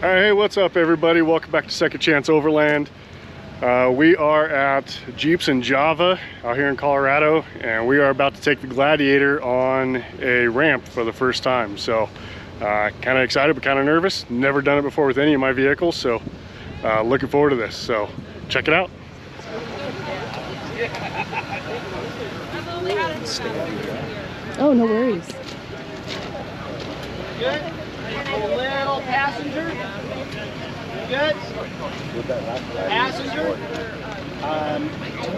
All right, hey, what's up everybody? Welcome back to Second Chance Overland. We are at Jeeps and Java out here in Colorado, and we are about to take the Gladiator on a ramp for the first time. So kind of excited but kind of nervous. Never done it before with any of my vehicles, so looking forward to this. So check it out. Oh, no worries. Good. A little passenger. Good. Passenger.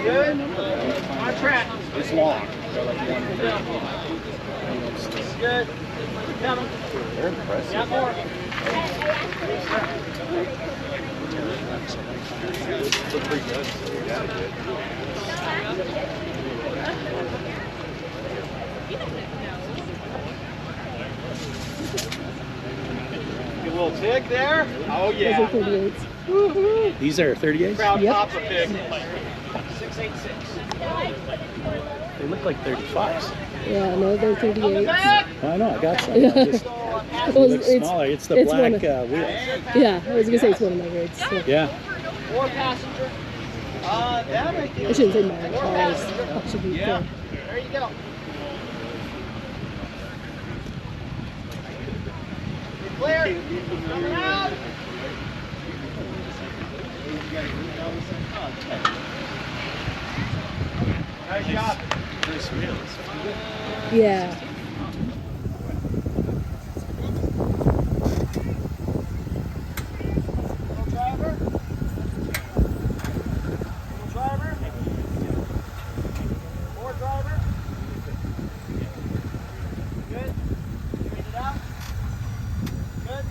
Good. On track. It's long. Good. Coming. They're impressive. Yeah, more. Look pretty good. Get a little tick there. Oh yeah. Those are 38s. These are 38s? Proud Yep. Papa pig. 686. They look like 35s. Yeah, no, they're 38s. I know, I got some. Yeah. Just, Well, they look smaller. It's the black one of- wheels. Yeah, I was gonna say it's one of my rigs. So. Yeah. Four passenger. That right there. I shouldn't say my cars. That should be Yeah. fair. There you go. Clear. Coming out. Nice job. Nice wheels. Yeah. Little driver. Little driver. More driver. Good. Straighten it out. Good.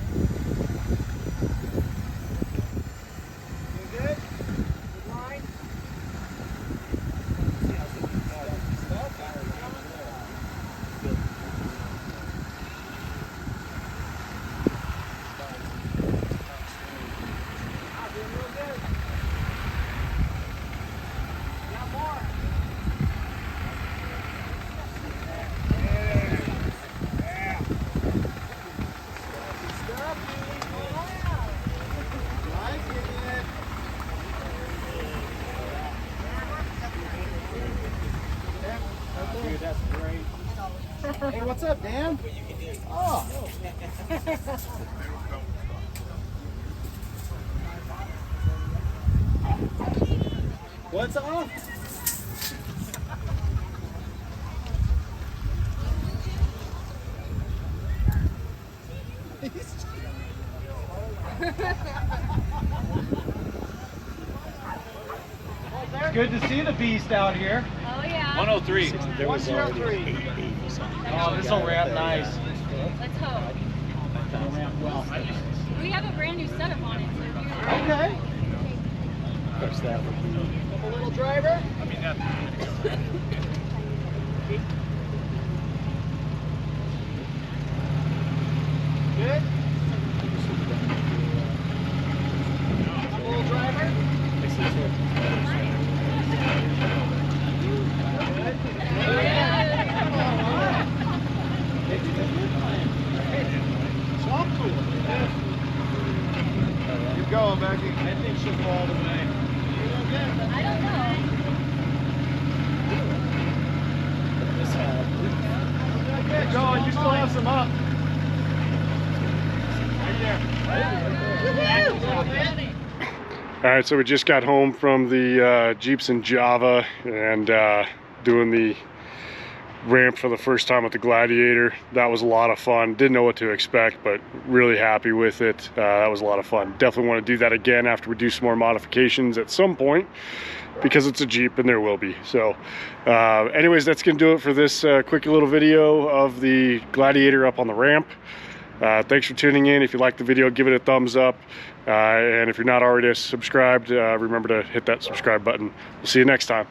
Doing good. Good line. Doing real good. Got more. Dude, that's great. Hey, what's up, Dan? Oh. What's up? Good to see the beast out here. Oh yeah. 103. There was 103. already 880s on it. Oh, this will ramp nice. Let's hope. That'll ramp well. We have a brand new setup on it. So if you're Okay. Of course, that would be. A little driver. Good. A little driver. Swamp cooler. Keep going, Becky. I think she'll go all the way. I don't know. Keep going. You still have some up. All right, so we just got home from the Jeeps and Java and doing the ramp for the first time with the Gladiator. That was a lot of fun. Didn't know what to expect, but really happy with it. That was a lot of fun. Definitely want to do that again after we do some more modifications at some point, because it's a Jeep and there will be. So anyways, that's gonna do it for this quick little video of the Gladiator up on the ramp. Thanks for tuning in. If you liked the video, give it a thumbs up. And if you're not already subscribed, remember to hit that subscribe button. We'll see you next time.